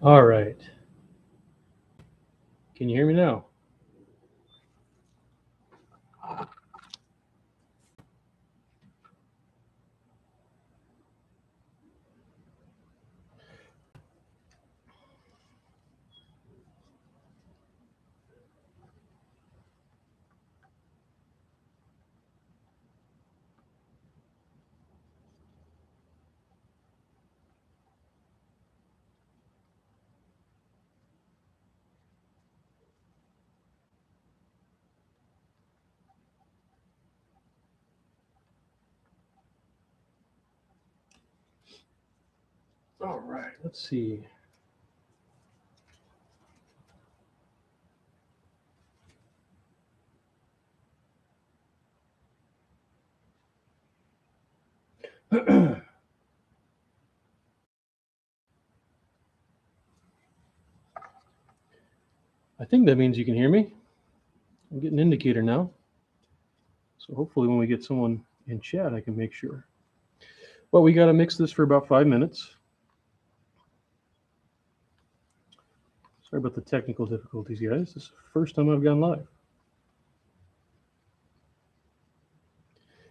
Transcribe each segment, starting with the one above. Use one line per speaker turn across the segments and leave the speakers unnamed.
All right. Can you hear me now? All right, let's see. I think that means you can hear me. I'm getting an indicator now. So hopefully when we get someone in chat, I can make sure. Well, we got to mix this for about 5 minutes. Sorry about the technical difficulties, guys. This is the first time I've gone live.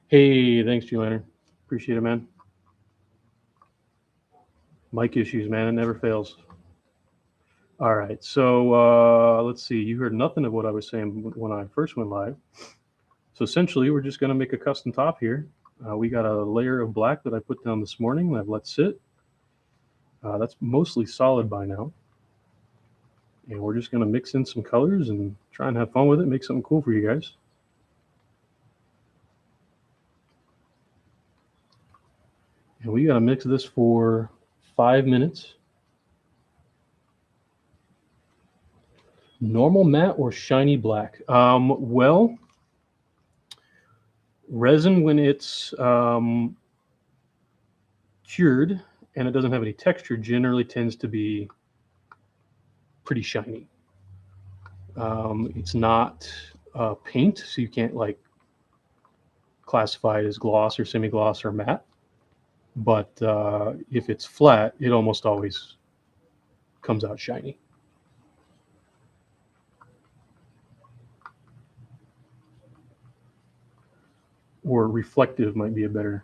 Hey, thanks, G-Liner. Appreciate it, man. Mic issues, man. It never fails. All right, so let's see. You heard nothing of what I was saying when I first went live. So essentially, we're just going to make a custom top here. We got a layer of black that I put down this morning that I've let sit. That's mostly solid by now. And we're just going to mix in some colors and try and have fun with it, make something cool for you guys. And we got to mix this for 5 minutes. Normal matte or shiny black? Well, resin, when it's cured and it doesn't have any texture, generally tends to be pretty shiny. It's not paint, so you can't like classify it as gloss or semi-gloss or matte. But if it's flat, it almost always comes out shiny. Or reflective might be a better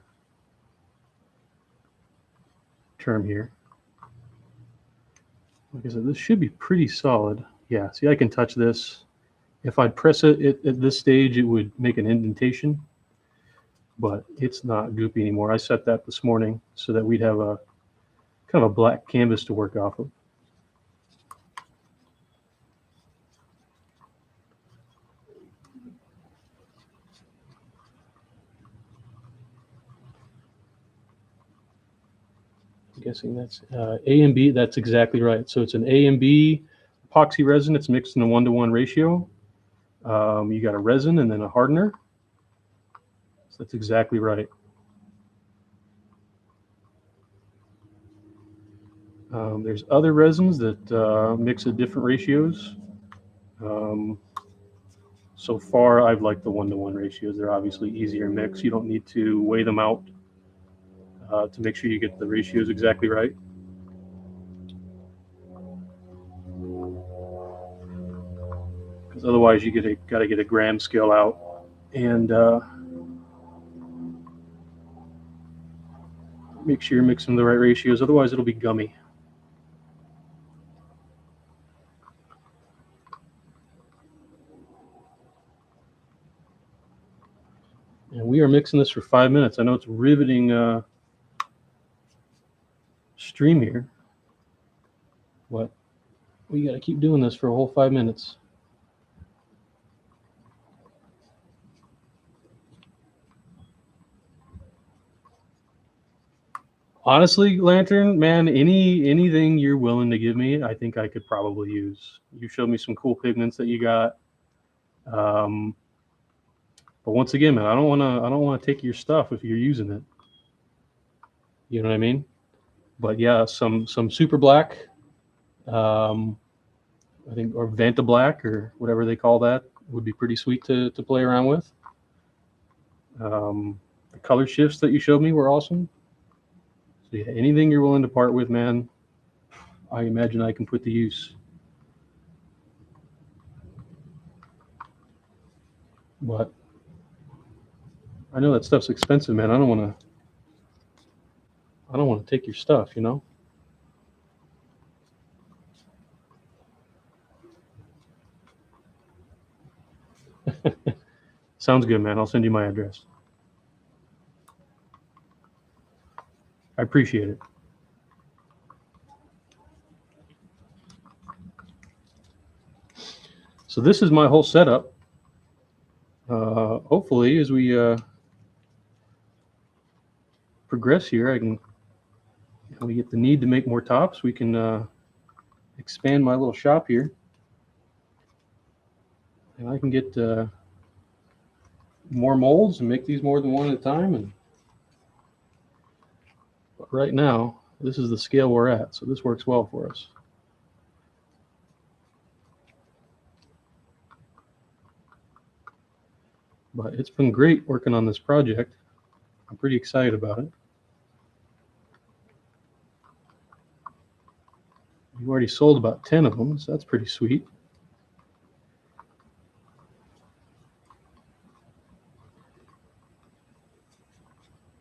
term here. Like I said, this should be pretty solid. Yeah, see, I can touch this. If I'd press it at this stage, it would make an indentation, but it's not goopy anymore. I set that this morning so that we'd have a kind of a black canvas to work off of. I'm guessing that's A and B. That's exactly right. So it's an A and B epoxy resin. It's mixed in a 1-to-1 ratio. You got a resin and then a hardener. So that's exactly right. There's other resins that mix at different ratios. So far, I've liked the 1-to-1 ratios. They're obviously easier mix. You don't need to weigh them out to make sure you get the ratios exactly right. Because otherwise, you got to get a gram scale out and make sure you're mixing the right ratios. Otherwise, it'll be gummy. And we are mixing this for 5 minutes. I know it's riveting stream here, but we got to keep doing this for a whole 5 minutes. Honestly, Lantern, man, anything you're willing to give me, I think I could probably use. You showed me some cool pigments that you got. But once again, man, I don't wanna take your stuff if you're using it. You know what I mean? But yeah, some super black, I think, or Vanta black or whatever they call that would be pretty sweet to play around with. The color shifts that you showed me were awesome. So yeah, anything you're willing to part with, man, I imagine I can put to use. But I know that stuff's expensive, man. I don't want to take your stuff, you know? Sounds good, man. I'll send you my address. I appreciate it. So this is my whole setup. Hopefully, as we progress here, we get the need to make more tops. We can expand my little shop here, and I can get more molds and make these more than one at a time. And but right now, this is the scale we're at, so this works well for us. But it's been great working on this project. I'm pretty excited about it. We've already sold about 10 of them, so that's pretty sweet.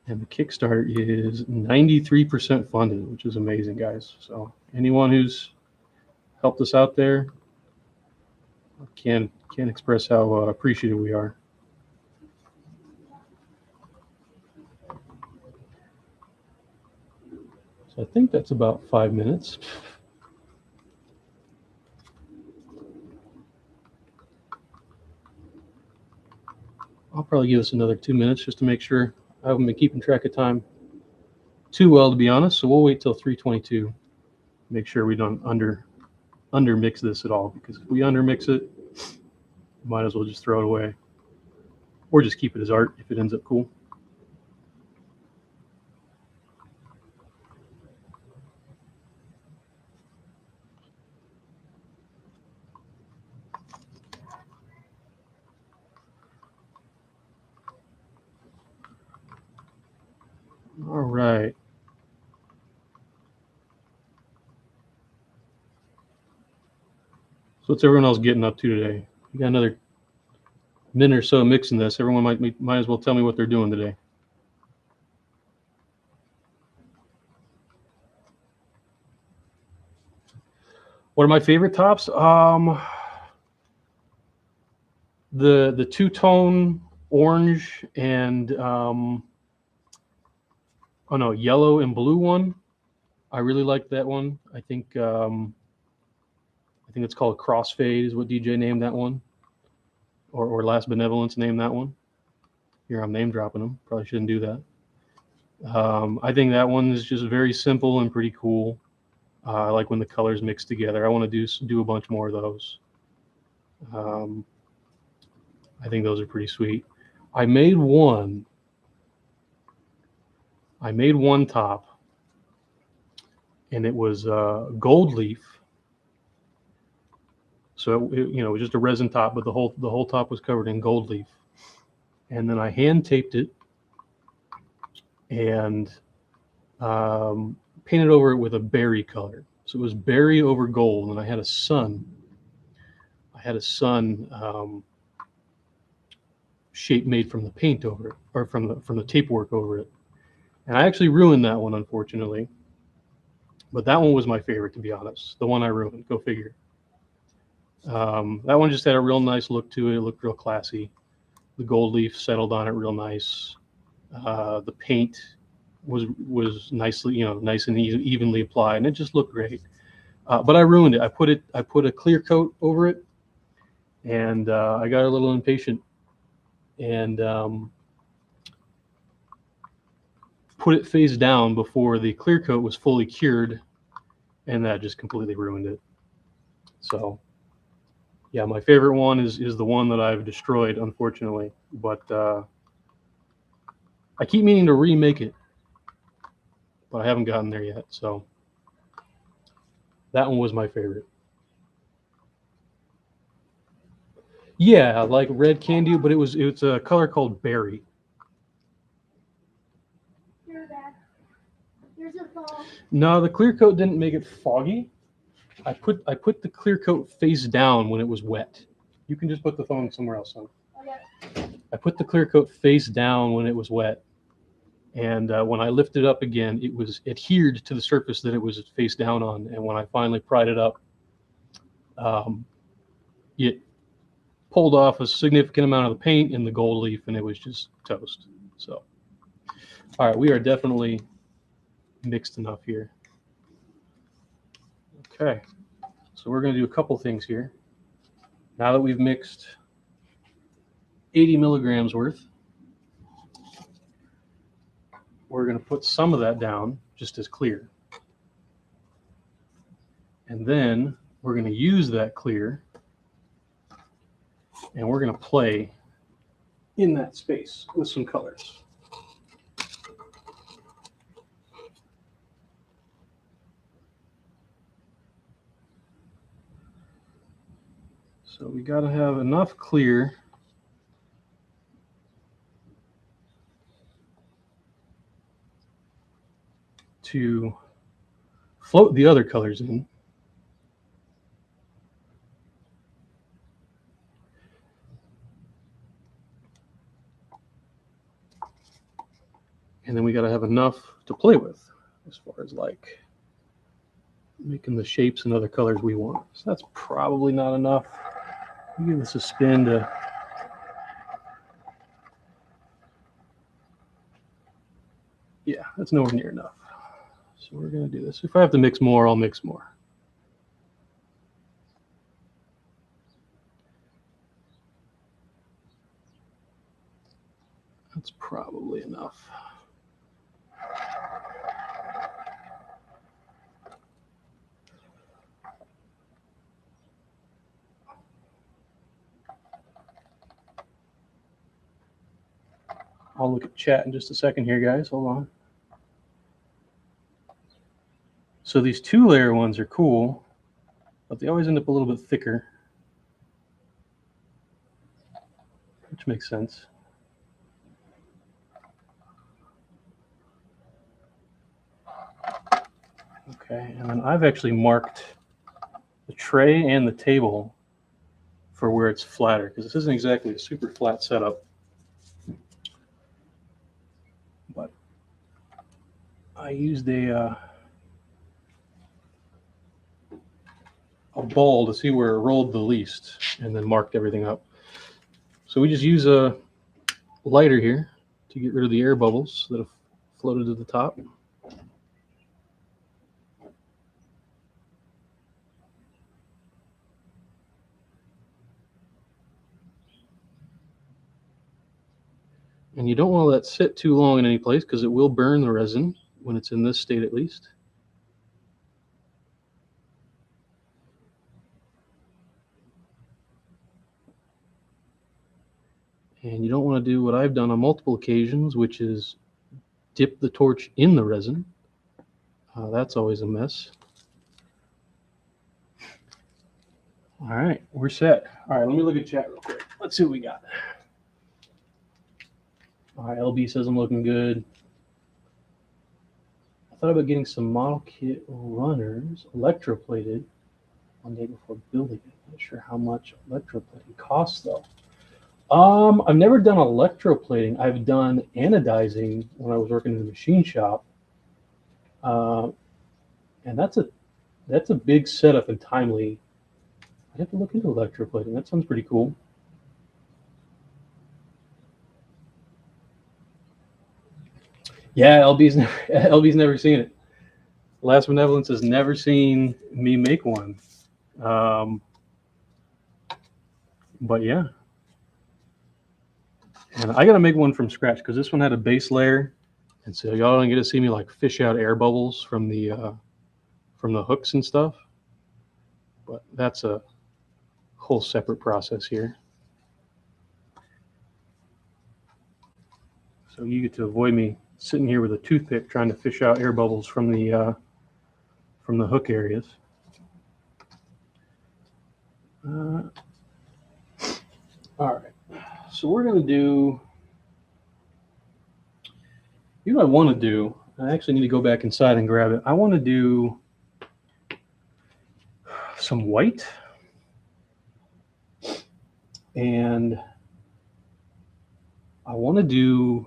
And the Kickstarter is 93% funded, which is amazing, guys. So anyone who's helped us out there, can't express how appreciative we are. So I think that's about 5 minutes. I'll probably give us another 2 minutes just to make sure. I haven't been keeping track of time too well, to be honest. So we'll wait till 3:22. Make sure we don't undermix this at all, because if we undermix it, might as well just throw it away, or just keep it as art if it ends up cool. All right. So what's everyone else getting up to today? We got another minute or so mixing this. Everyone might as well tell me what they're doing today. What are my favorite tops? The two-tone orange and yellow and blue one. I really like that one. I think it's called Crossfade is what DJ named that one, or Last Benevolence named that one. Here I'm name dropping them. Probably shouldn't do that. I think that one is just very simple and pretty cool. I like when the colors mix together. I want to do a bunch more of those. I think those are pretty sweet. I made one top, and it was gold leaf. So it was just a resin top, but the whole top was covered in gold leaf. And then I hand taped it and painted over it with a berry color. So it was berry over gold, and I had a sun. Shape made from the paint over it, or from the tape work over it. And I actually ruined that one, unfortunately. But that one was my favorite, to be honest. The one I ruined. Go figure. That one just had a real nice look to it. It looked real classy. The gold leaf settled on it real nice. The paint was nicely, nice and evenly applied, and it just looked great. But I ruined it. I put a clear coat over it, and I got a little impatient and put it face down before the clear coat was fully cured, and that just completely ruined it. So yeah, my favorite one is the one that I've destroyed, unfortunately. But I keep meaning to remake it, but I haven't gotten there yet. So that one was my favorite. Yeah, like red candy, but it's a color called berry. No, the clear coat didn't make it foggy. I put the clear coat face down when it was wet. You can just put the phone somewhere else on. I put the clear coat face down when it was wet, and when I lifted it up again, it was adhered to the surface that it was face down on. And when I finally pried it up, it pulled off a significant amount of the paint in the gold leaf, and it was just toast. So, all right, we are definitely mixed enough here. Okay, so we're going to do a couple things here. Now that we've mixed 80 milligrams worth, we're going to put some of that down just as clear. And then we're going to use that clear, and we're going to play in that space with some colors. So we got to have enough clear to float the other colors in. And then we got to have enough to play with as far as like making the shapes and other colors we want. So that's probably not enough. Give this a spin to yeah, that's nowhere near enough. So we're going to do this. If I have to mix more, I'll mix more. That's probably enough. I'll look at chat in just a second here, guys. Hold on. So these 2-layer ones are cool, but they always end up a little bit thicker, which makes sense. Okay, and then I've actually marked the tray and the table for where it's flatter, because this isn't exactly a super flat setup. But I used a ball to see where it rolled the least, and then marked everything up. So we just use a lighter here to get rid of the air bubbles that have floated to the top. And you don't want to let it sit too long in any place, because it will burn the resin when it's in this state at least. And you don't want to do what I've done on multiple occasions, which is dip the torch in the resin. That's always a mess. All right, we're set. All right, let me look at chat real quick. Let's see what we got. All right, LB says I'm looking good. I thought about getting some model kit runners electroplated one day before building it. Not sure how much electroplating costs though. I've never done electroplating. I've done anodizing when I was working in the machine shop, and that's a big setup and timely. I'd have to look into electroplating. That sounds pretty cool. Yeah, LB's never seen it. Last Benevolence has never seen me make one. But yeah. And I got to make one from scratch, because this one had a base layer. And so y'all don't get to see me like fish out air bubbles from the hooks and stuff. But that's a whole separate process here. So you get to avoid me sitting here with a toothpick trying to fish out air bubbles from the hook areas. All right, so we're going to do, you know what I want to do? I actually need to go back inside and grab it. I want to do some white, and I want to do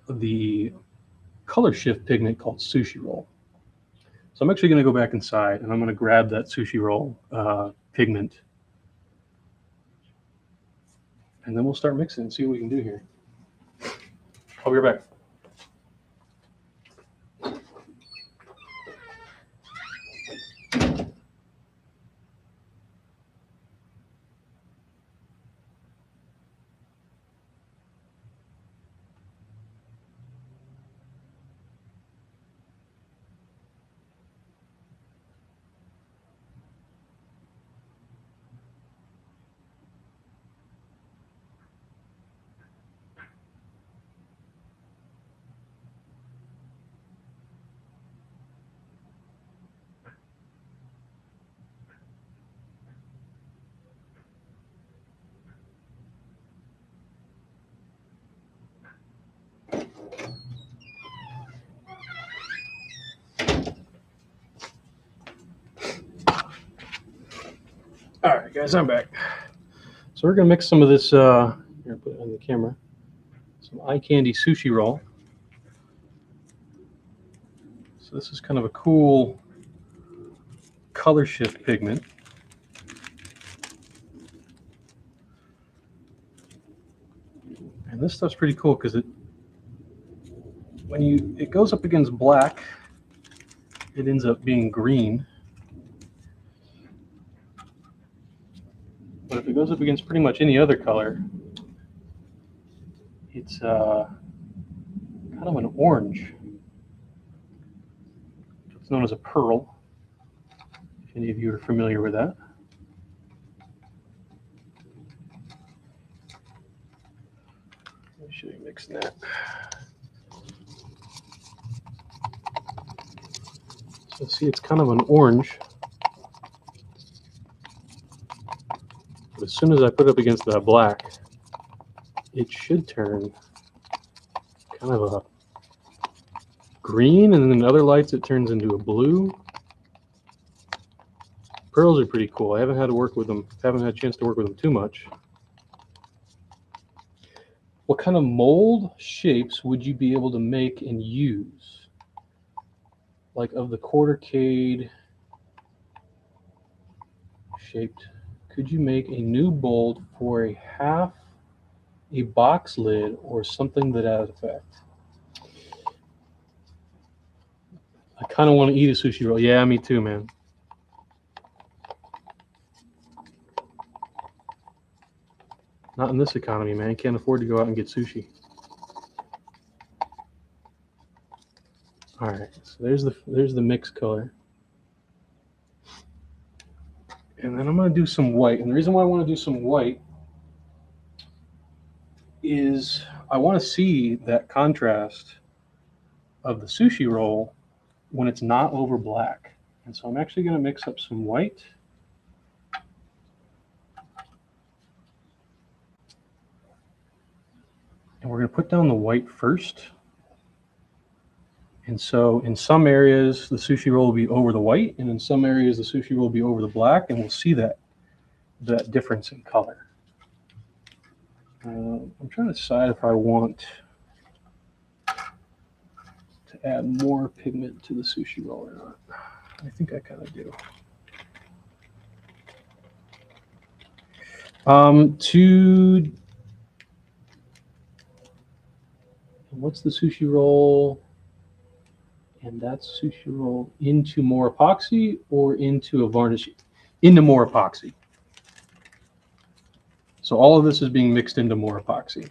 the color shift pigment called Sushi Roll. So I'm actually going to go back inside and I'm going to grab that Sushi Roll pigment, and then we'll start mixing and see what we can do here. I'll be right back. All right, guys, I'm back. So we're going to mix some of this, here, put it on the camera, some eye candy sushi roll. So this is kind of a cool color shift pigment. And this stuff's pretty cool because it goes up against black, it ends up being green. But if it goes up against pretty much any other color, it's kind of an orange. It's known as a pearl, if any of you are familiar with that. Let me show you mixing that. So see, it's kind of an orange. But as soon as I put it up against that black, it should turn kind of a green, and then in other lights it turns into a blue. Pearls are pretty cool. I haven't had to work with them. Haven't had a chance to work with them too much. What kind of mold shapes would you be able to make and use? Like of the Quartercade shaped, could you make a new mold for a box lid or something to that effect? I kind of want to eat a sushi roll. Yeah, me too, man. Not in this economy, man. Can't afford to go out and get sushi. All right, so there's the mix color. And then I'm going to do some white. And the reason why I want to do some white is I want to see that contrast of the sushi roll when it's not over black. And so I'm actually going to mix up some white. And we're going to put down the white first. And so in some areas, the sushi roll will be over the white, and in some areas, the sushi roll will be over the black, and we'll see that difference in color. I'm trying to decide if I want to add more pigment to the sushi roll or not. I think I kind of do. What's the sushi roll? And that's sushi roll into more epoxy or into a varnish? Into more epoxy. So all of this is being mixed into more epoxy.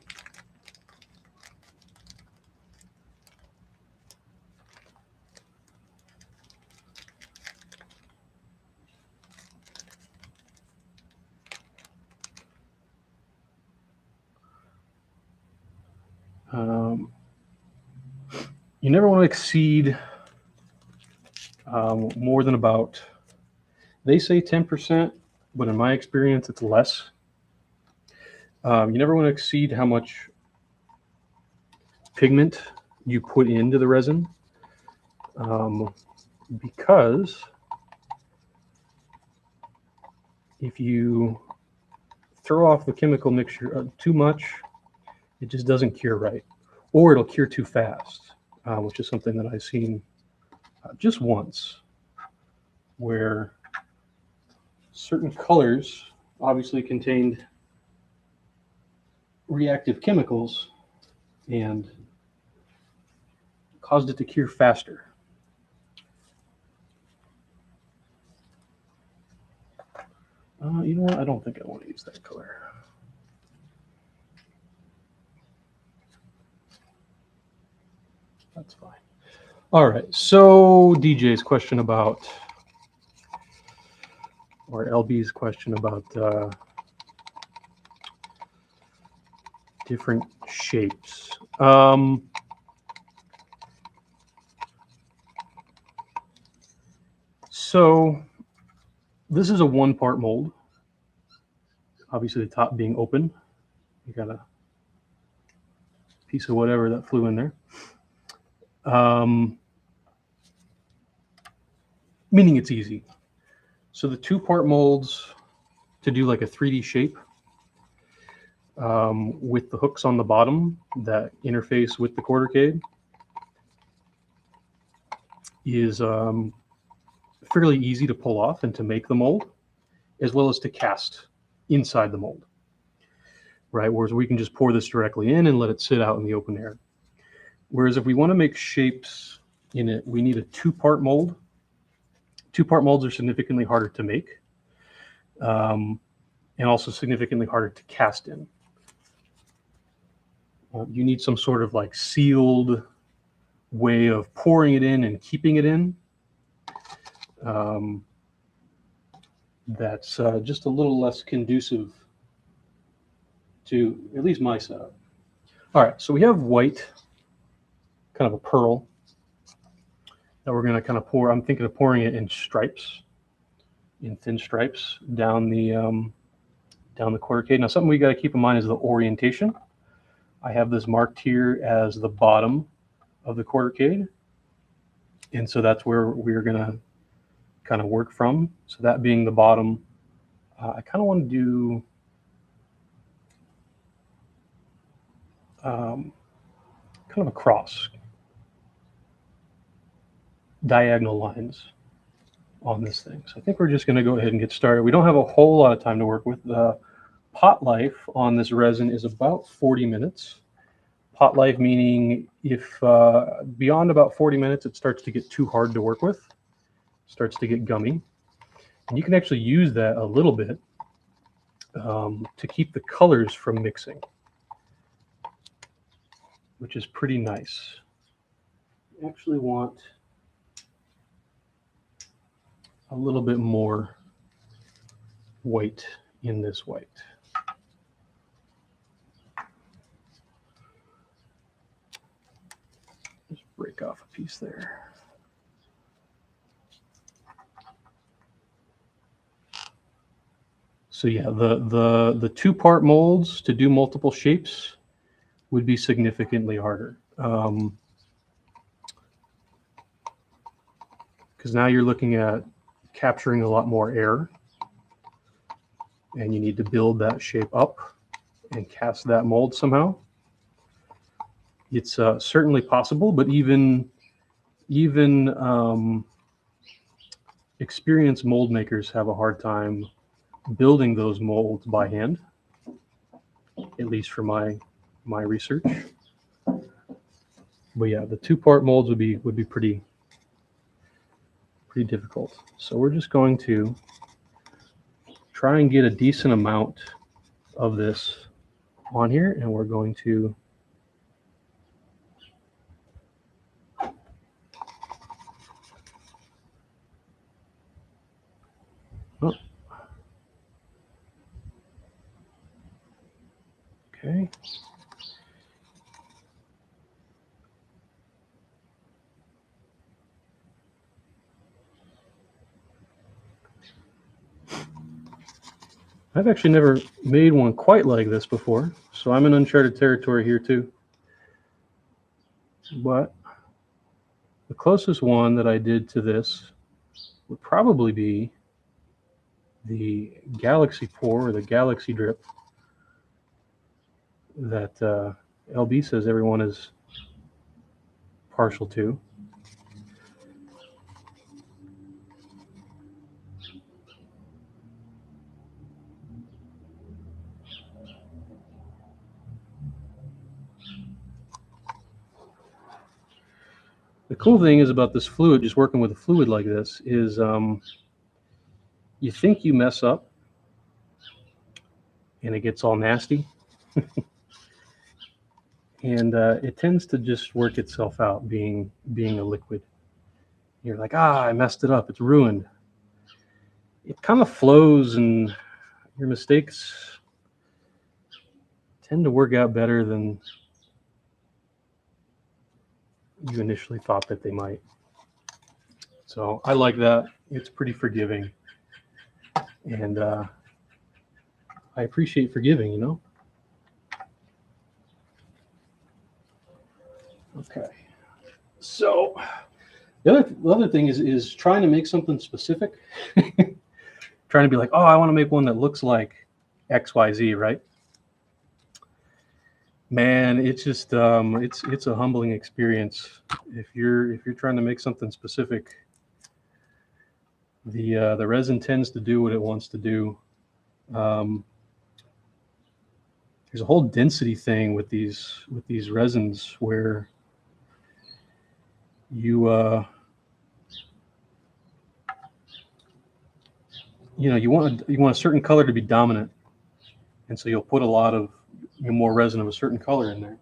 You never want to exceed more than about, they say 10%, but in my experience, it's less. You never want to exceed how much pigment you put into the resin, because if you throw off the chemical mixture too much, it just doesn't cure right, or it'll cure too fast, which is something that I've seen just once, where certain colors obviously contained reactive chemicals and caused it to cure faster. You know what? I don't think I want to use that color. That's fine. All right. So DJ's question about, or LB's question about different shapes. So this is a one-part mold. Obviously, the top being open. You got a piece of whatever that flew in there. Meaning it's easy. So the two-part molds to do like a 3D shape with the hooks on the bottom that interface with the Quartercade is fairly easy to pull off and to make the mold, as well as to cast inside the mold, right? Whereas we can just pour this directly in and let it sit out in the open air. Whereas if we want to make shapes in it, we need a two-part mold. Two-part molds are significantly harder to make, and also significantly harder to cast in. You need some sort of like sealed way of pouring it in and keeping it in. That's just a little less conducive to at least my setup. All right, so we have white, kind of a pearl, that we're going to kind of pour. I'm thinking of pouring it in stripes, in thin stripes down the Quartercade. Now, something we got to keep in mind is the orientation. I have this marked here as the bottom of the Quartercade, and so that's where we're going to kind of work from. So that being the bottom, I kind of want to do kind of a cross, diagonal lines on this thing. So I think we're just going to go ahead and get started. We don't have a whole lot of time to work with. The pot life on this resin is about 40 minutes. Pot life meaning if beyond about 40 minutes, it starts to get too hard to work with, starts to get gummy. And you can actually use that a little bit to keep the colors from mixing, which is pretty nice. You actually want a little bit more white in this white. Just break off a piece there. So yeah, the two-part molds to do multiple shapes would be significantly harder. Because now you're looking at capturing a lot more air, and you need to build that shape up and cast that mold somehow. It's certainly possible, but even experienced mold makers have a hard time building those molds by hand, at least for my research. But yeah, the two-part molds would be pretty difficult. So we're just going to try and get a decent amount of this on here, and we're going to okay. I've actually never made one quite like this before, so I'm in uncharted territory here too. But the closest one that I did to this would probably be the Galaxy pour or the Galaxy drip that LB says everyone is partial to. The cool thing is about this fluid, just working with a fluid like this, is you think you mess up and it gets all nasty. And it tends to just work itself out being a liquid. You're like, I messed it up. It's ruined. It kind of flows, and your mistakes tend to work out better than you initially thought that they might. So I like that. It's pretty forgiving. And I appreciate forgiving, you know? Okay. So the other thing is trying to make something specific. Trying to be like, oh, I want to make one that looks like XYZ, right? Man, it's just it's a humbling experience. If you're trying to make something specific, the resin tends to do what it wants to do. There's a whole density thing with these resins where you you want a certain color to be dominant, and so you'll put a lot of more resin of a certain color in there.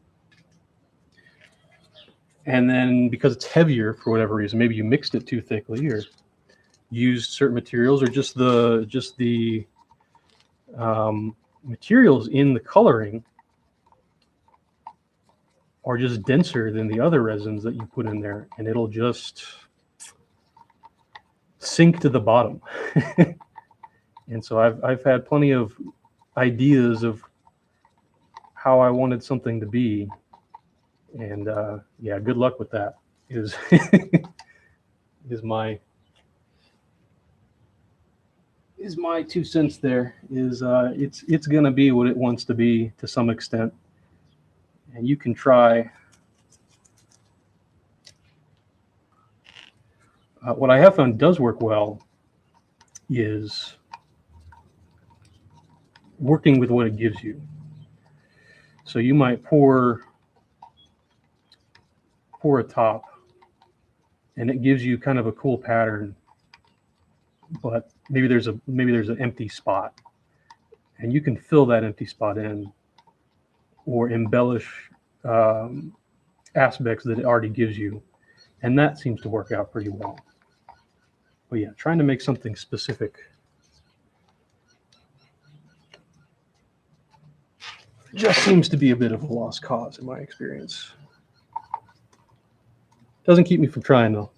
And then because it's heavier for whatever reason, maybe you mixed it too thickly or used certain materials, or just the materials in the coloring are just denser than the other resins that you put in there, and it'll just sink to the bottom. And so I've had plenty of ideas of how I wanted something to be, and yeah, good luck with that. Is my 2 cents there. It's gonna be what it wants to be to some extent, and you can try. What I have found does work well is working with what it gives you. So you might pour a top, and it gives you kind of a cool pattern, but maybe there's an empty spot, and you can fill that empty spot in or embellish aspects that it already gives you, and that seems to work out pretty well. But yeah, trying to make something specific just seems to be a bit of a lost cause in my experience. Doesn't keep me from trying though.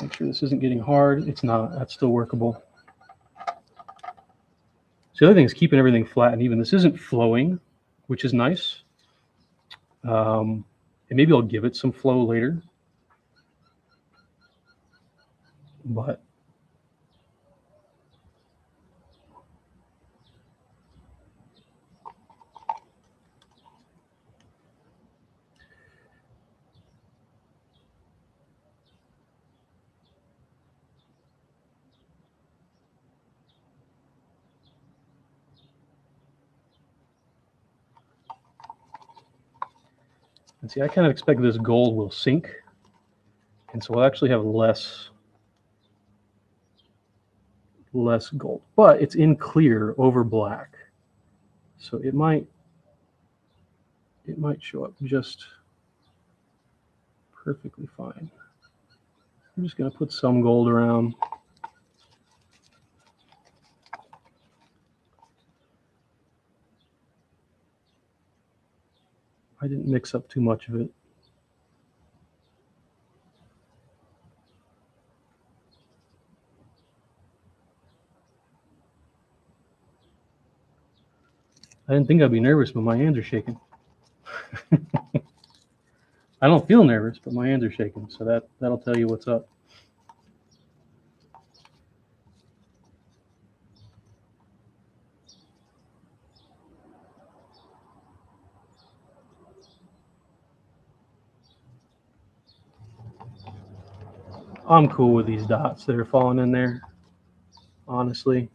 Make sure this isn't getting hard. It's not. That's still workable. So the other thing is keeping everything flat and even. This isn't flowing, which is nice. And maybe I'll give it some flow later. But and see, I kind of expect this gold will sink, and so we'll actually have less gold, but it's in clear over black, so it might show up just perfectly fine. I'm just going to put some gold around. I didn't mix up too much of it. I didn't think I'd be nervous, but my hands are shaking. I don't feel nervous, but my hands are shaking, so that'll tell you what's up. I'm cool with these dots that are falling in there, honestly.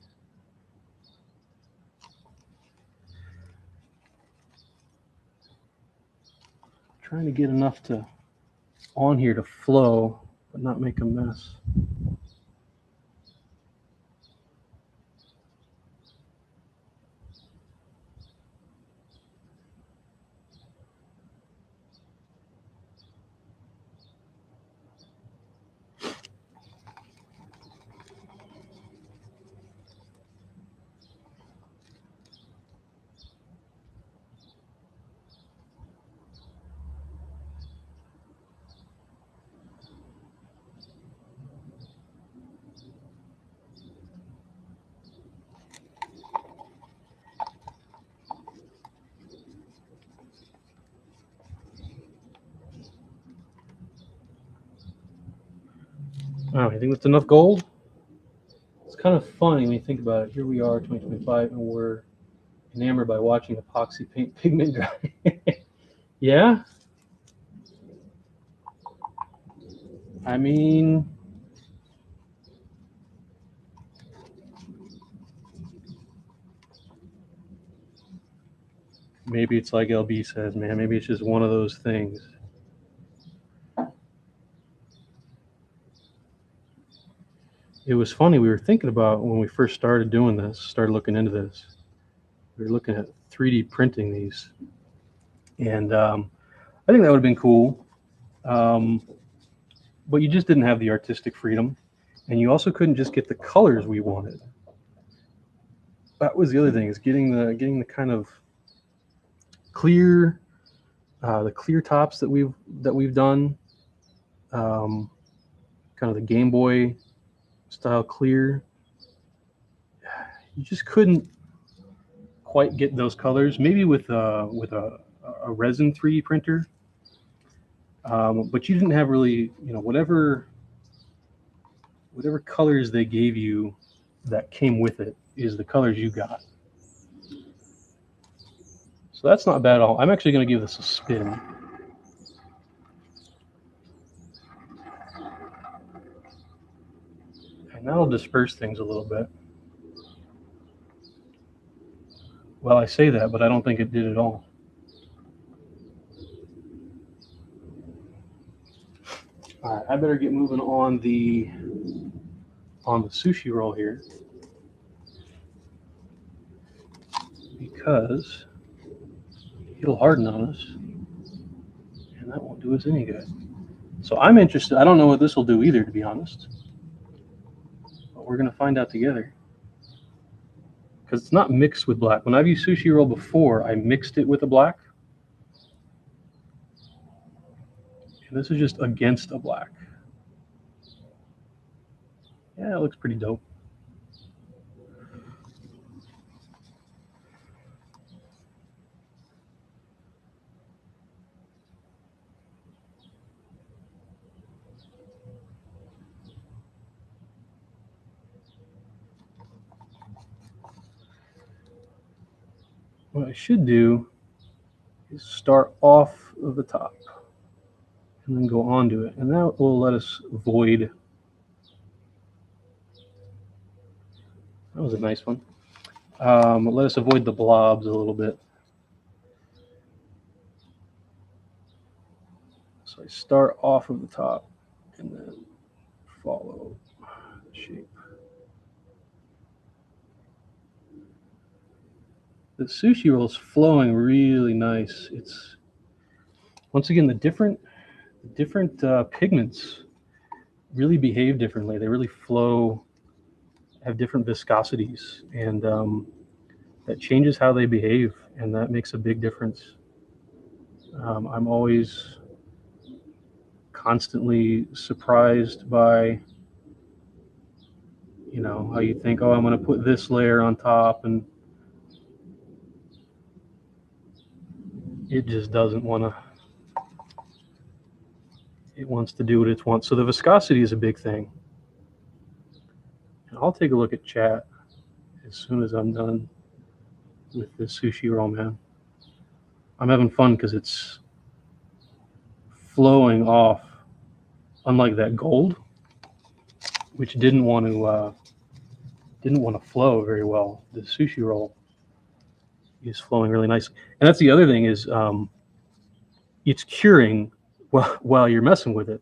Trying to get enough to on here to flow, but not make a mess. All right, I think that's enough gold. It's kind of funny when you think about it. Here we are, 2025, and we're enamored by watching epoxy paint pigment dry. Yeah, I mean, maybe it's like LB says, man. Maybe it's just one of those things. It was funny. We were thinking about when we first started doing this, started looking into this. We were looking at 3D printing these, and I think that would have been cool. Um, but you just didn't have the artistic freedom, and you also couldn't just get the colors we wanted. That was the other thing, is getting the kind of clear, the clear tops that we've done, kind of the Game Boy style clear. You just couldn't quite get those colors. Maybe with a resin 3D printer, but you didn't have really, whatever colors they gave you that came with it is the colors you got. So that's not bad at all. I'm actually going to give this a spin. And that'll disperse things a little bit. Well, I say that, but I don't think it did at all. All right, I better get moving on the sushi roll here, because it'll harden on us, and that won't do us any good. So I'm interested. I don't know what this will do either, to be honest, but we're going to find out together, because it's not mixed with black. When I've used sushi roll before, I mixed it with a black, and this is just against a black. Yeah, it looks pretty dope. What I should do is start off of the top and then go onto it, and that will let us void. That was a nice one. Let us avoid the blobs a little bit. So I start off of the top and then follow the shape. The sushi roll is flowing really nice. It's, once again, the different pigments really behave differently. They really flow, have different viscosities, and that changes how they behave, and that makes a big difference. I'm always constantly surprised by, how you think, oh, I'm going to put this layer on top, and it just doesn't want to. it wants to do what it wants. So the viscosity is a big thing. And I'll take a look at chat as soon as I'm done with this sushi roll, man. I'm having fun because it's flowing off, unlike that gold, which didn't want to flow very well. The sushi roll is flowing really nice, and that's the other thing is it's curing while you're messing with it.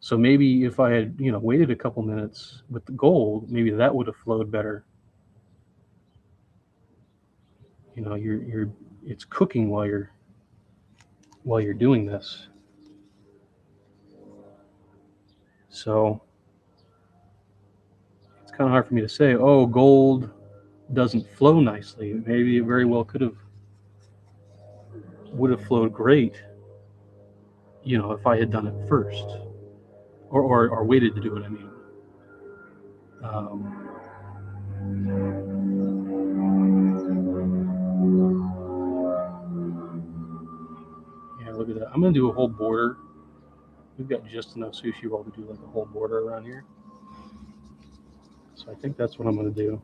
So maybe if I had waited a couple minutes with the gold, maybe that would have flowed better. It's cooking while you're doing this. So it's kind of hard for me to say, oh, gold doesn't flow nicely. Maybe it very well would have flowed great, if I had done it first, or waited to do it. I mean, yeah, look at that. I'm gonna do a whole border. We've got just enough sushi roll to do like a whole border around here. So I think that's what I'm gonna do.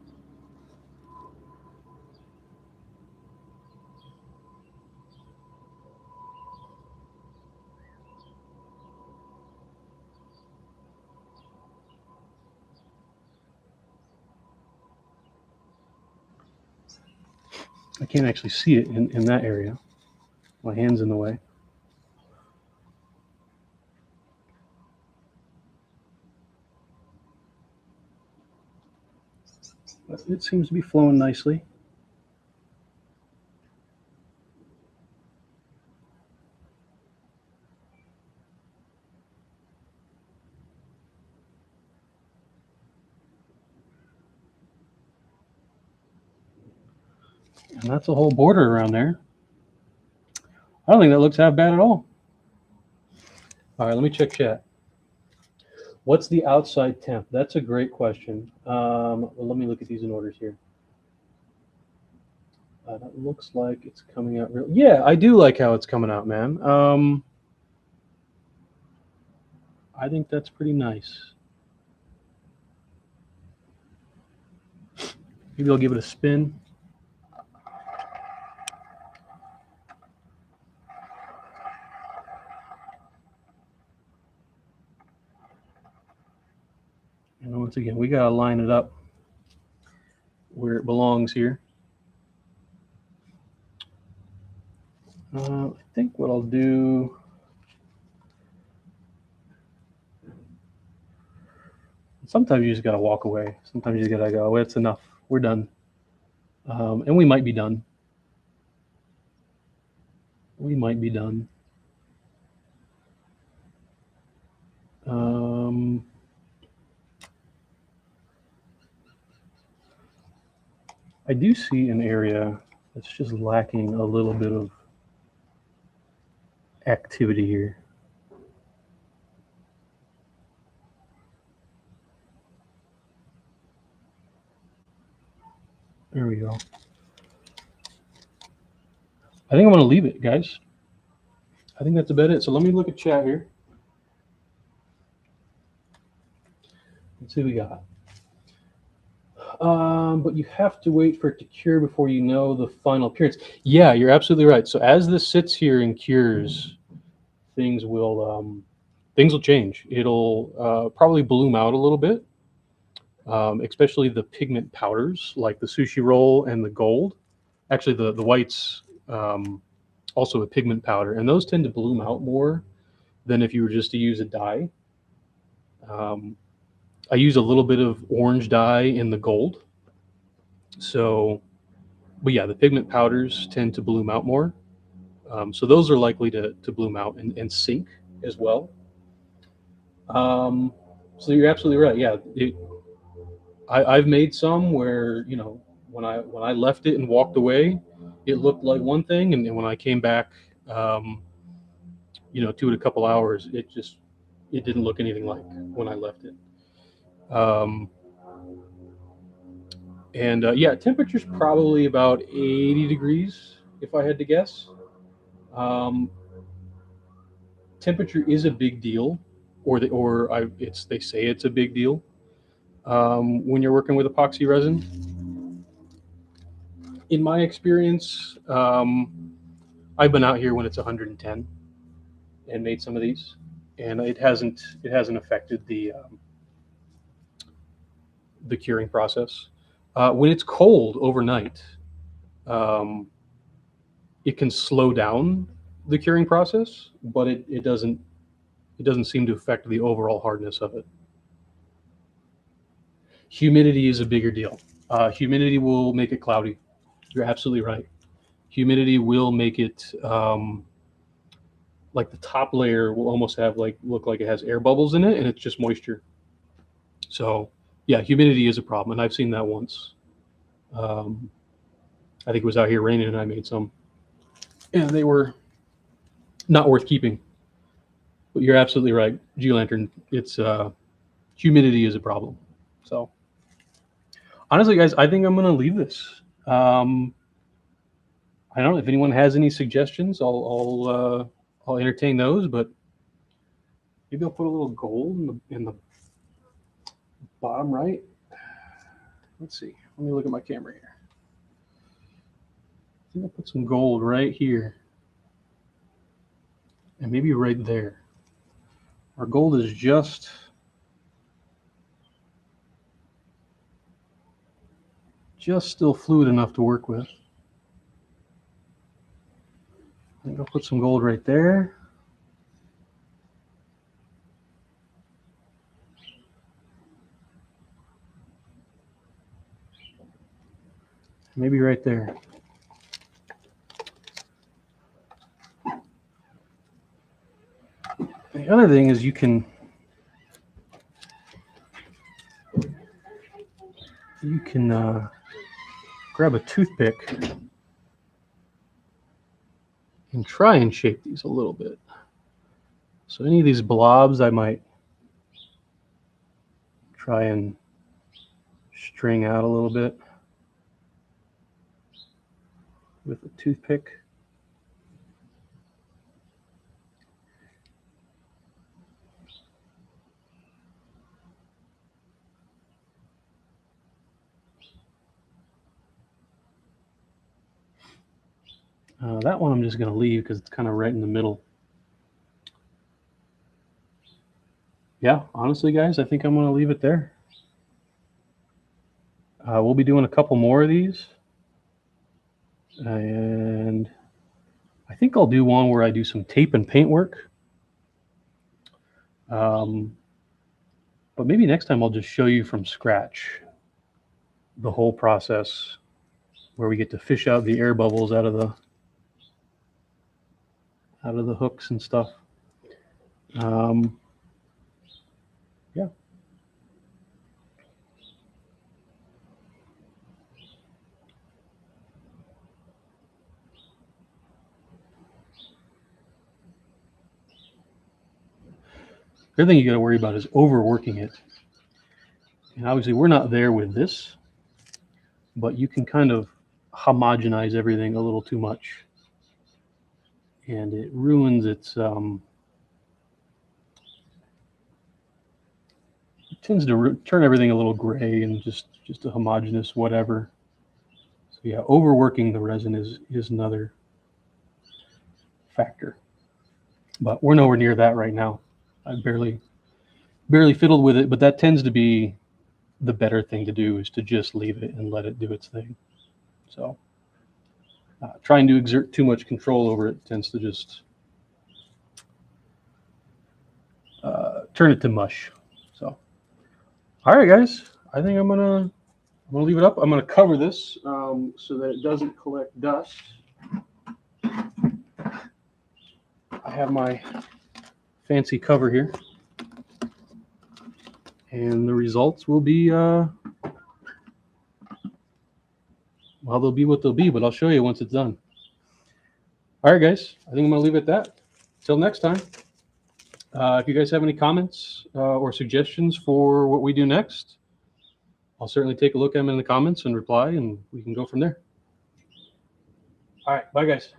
I can't actually see it in that area. My hand's in the way. But it seems to be flowing nicely. And that's a whole border around there. I don't think that looks half bad at all. All right, let me check chat. What's the outside temp? That's a great question. Well, let me look at these in orders here. That looks like it's coming out real. Yeah, I do like how it's coming out, man. I think that's pretty nice. Maybe I'll give it a spin. And once again, we gotta line it up where it belongs here. I think what I'll do. Sometimes you just gotta walk away. Sometimes you just gotta go, it's enough. We're done. And we might be done. We might be done. I do see an area that's just lacking a little bit of activity here. There we go. I think I'm going to leave it, guys. I think that's about it. So let me look at chat here. Let's see what we got. But you have to wait for it to cure before you know the final appearance. Yeah, you're absolutely right. So as this sits here and cures, things will change. It'll probably bloom out a little bit, especially the pigment powders like the sushi roll and the gold. Actually, the whites also a pigment powder, and those tend to bloom out more than if you were just to use a dye. I use a little bit of orange dye in the gold. So, but yeah, the pigment powders tend to bloom out more. So those are likely to bloom out and sink as well. So you're absolutely right. Yeah, I've made some where when I left it and walked away, it looked like one thing, and when I came back, to it a couple hours, it didn't look anything like when I left it. And yeah, temperature's probably about 80 degrees if I had to guess. temperature is a big deal, they say it's a big deal when you're working with epoxy resin. In my experience, I've been out here when it's 110 and made some of these, and it hasn't affected the curing process. When it's cold overnight, um, it can slow down the curing process, but it doesn't seem to affect the overall hardness of it. Humidity is a bigger deal. Humidity will make it cloudy. You're absolutely right. Humidity will make it like the top layer will almost have look like it has air bubbles in it, and it's just moisture. So yeah, humidity is a problem, and I've seen that once. I think it was out here raining, and I made some, and they were not worth keeping. But you're absolutely right, G-Lantern. It's humidity is a problem. So honestly, guys, I think I'm gonna leave this. I don't know if anyone has any suggestions. I'll entertain those, but maybe I'll put a little gold in the bottom right. Let's see. Let me look at my camera here. I think I'll put some gold right here, and maybe right there. Our gold is just still fluid enough to work with. I think I'll put some gold right there. Maybe right there. The other thing is you can grab a toothpick and try and shape these a little bit. So any of these blobs I might try and string out a little bit with a toothpick. That one I'm just going to leave because it's kind of right in the middle. Yeah, honestly, guys, I think I'm going to leave it there. We'll be doing a couple more of these. And I think I'll do one where I do some tape and paint work. But maybe next time I'll just show you from scratch the whole process where we get to fish out the air bubbles out of the hooks and stuff. Yeah. The other thing you got to worry about is overworking it. And obviously we're not there with this, but you can kind of homogenize everything a little too much. And it ruins its, it tends to turn everything a little gray and just a homogeneous whatever. So yeah, overworking the resin is another factor. But we're nowhere near that right now. I barely fiddled with it, but that tends to be the better thing to do, is to just leave it and let it do its thing. So trying to exert too much control over it tends to just turn it to mush. So, all right, guys, I think I'm gonna leave it up. I'm gonna cover this so that it doesn't collect dust. I have my fancy cover here, and the results will be well, they'll be what they'll be, but I'll show you once it's done. All right, guys, I think I'm gonna leave it at that. Till next time. If you guys have any comments or suggestions for what we do next, I'll certainly take a look at them in the comments and reply, and we can go from there. All right, bye, guys.